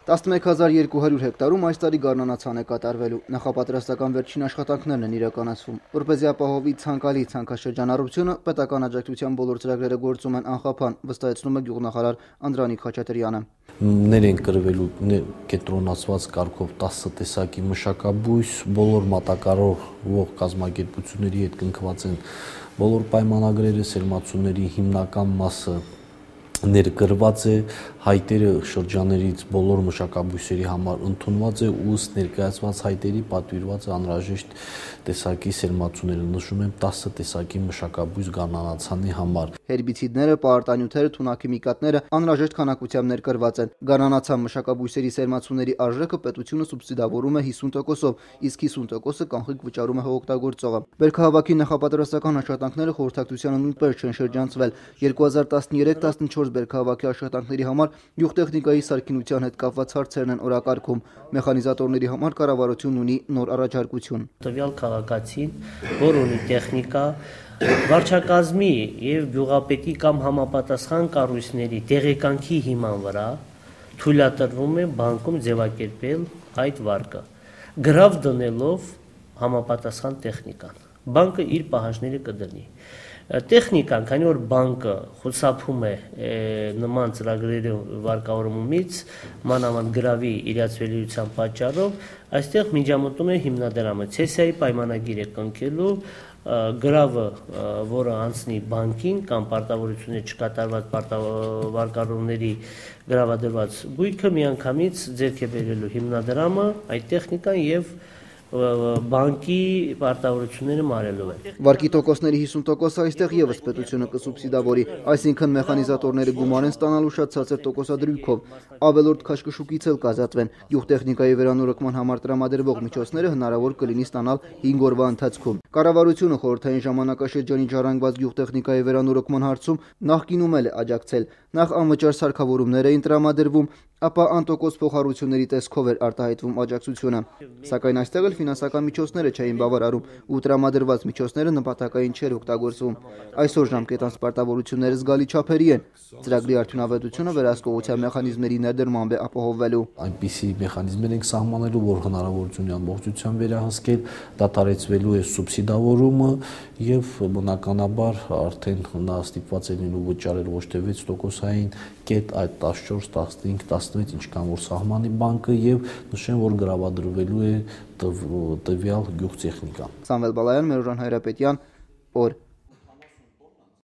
11200 հեկտարում այս տարի գարնանացան է կատարվելու, նախապատրաստական վերջին աշխատանքներն են իրականացվում, որպեսզի ապահովի ցանկալի ցանքաշրջանառությունը, պետական աջակցության բոլոր ծրագրերը գործում են անխափան, վստահեցնում է գյուղնախարար Անդրանիկ Խաչատրյանը։ Ներենք կրվելու կենտրոնացված կարգով 10 տեսակի մշակաբույս, բոլոր մատակարարող կազմակերպությունների հետ կնքված են բոլոր պայմանագրերը, սերմացուների հիմնական մասը ներկրված է, հայտերը շրջաներից բոլոր մշակաբույսերի համար ընդունված է, ըստ ներկայացված հայտերի պատվիրված է անհրաժեշտ տեսակի սերմացուները, նշում եմ 10 տեսակի մշակաբույս գարնանացանի համար։ Հերբիցիդները, պարարտանյութերը, թունաքիմիկատները անհրաժեշտ քանակությամբ ներկրված են։ Գարնանացան մշակաբույսերի սերմացուների արժեքը պետությունը սուբսիդավորում է 50%-ով, իսկ 50%-ը կանխիկ վճարում է հողօգտագործողը։ Բերքահավաքի նախապատրաստական աշխատանքները խորհրդակցությանը նույնպես չեն շրջանցվել։ 2013-14 բերքահավաքի աշխատանքների համար գյուղտեխնիկայի սարքինության հետ կապված հարցերն են օրակարգում։ Մեխանիզատորների համար կառավարությունն ունի նոր առաջարկություն։ Տվյալ քաղաքացին, որ ունի տեխնիկա, վարչակազմի եւ գյուղապետի կամ համապատասխան կառույցների տեղեկանքի հիման վրա թույլատրվում է բանկում ձևակերպել այդ վարկը, գրավ դնելով համապատասխան տեխնիկան։ Բանկը իր պահանջները կդնի։ Տեխնիկան, քանի որ բանկը խուսափում է նման ծրագրերի վարկավորումից, մանավանդ գրավի իրացվելիության պատճառով, այստեղ միջամտում է հիմնադրամը, ցեսիայի պայմանագիր է կնքելու, գրավը, որը անցնի բանկին կամ պարտավորություններ չկատարված վարկառումների գրավադրված գույքը միանգամից ձեռք է բերելու հիմնադրամը այդ տեխնիկան եւ բանկի պարտավորությունները մարելու է։ Վարկի տոկոսների 50%-ը այստեղ եւս պետությունը կսուբսիդավորի, այսինքն մեխանիզատորները գումար են ստանալու շատ ցածր տոկոսադրույքով, ավելորդ քաշքշուկից էլ կազատվեն։ Գյուղտեխնիկայի վերանորոգման համար տրամադրվող միջոցները հնարավոր կլինի ստանալ 5 օրվա ընթացքում։ Կառավարությունը խորհրդային ժամանակաշրջանի ժառանգված գյուղտեխնիկայի վերանորոգման հարցում նախկինում էլ է աջակցել։ Նախ անվճար սարքավորումներ էին տրամադրվում, ապա անտոկոս փոխառությունների տեսքով էր արտահայտվում աջակցությունը։ Սակայն այստեղ էլ ֆինանսական միջոցները չէին բավարարում ու տրամադրված միջոցները նպատակային չէր օգտագործվում։ Այսօր ժամկետանց պարտավորությունները զգալի չափերի են։ Ծրագրի արդյունավետությունը վերահսկողության մեխանիզմների ներդրմամբ է ապահովվելու։ Այնպիսի մեխանիզմներ ենք սահմանելու, որ հնարավորություն ունի ամբողջությամբ վերահսկել, դադարեցվելու է սուբսիդավորումը եւ բնականաբար արդեն նա ստիպված է լինելու վճարել ոչ թե 6%-ային կետ, այլ 14, 15, 16, ինչքան որ սահմանի բանկը եւ նշեմ, որ գրավադրվելու է տվյալ գյուղտեխնիկան։ Սամվել Բալայան, Մերոժան Հայրապետյան, օր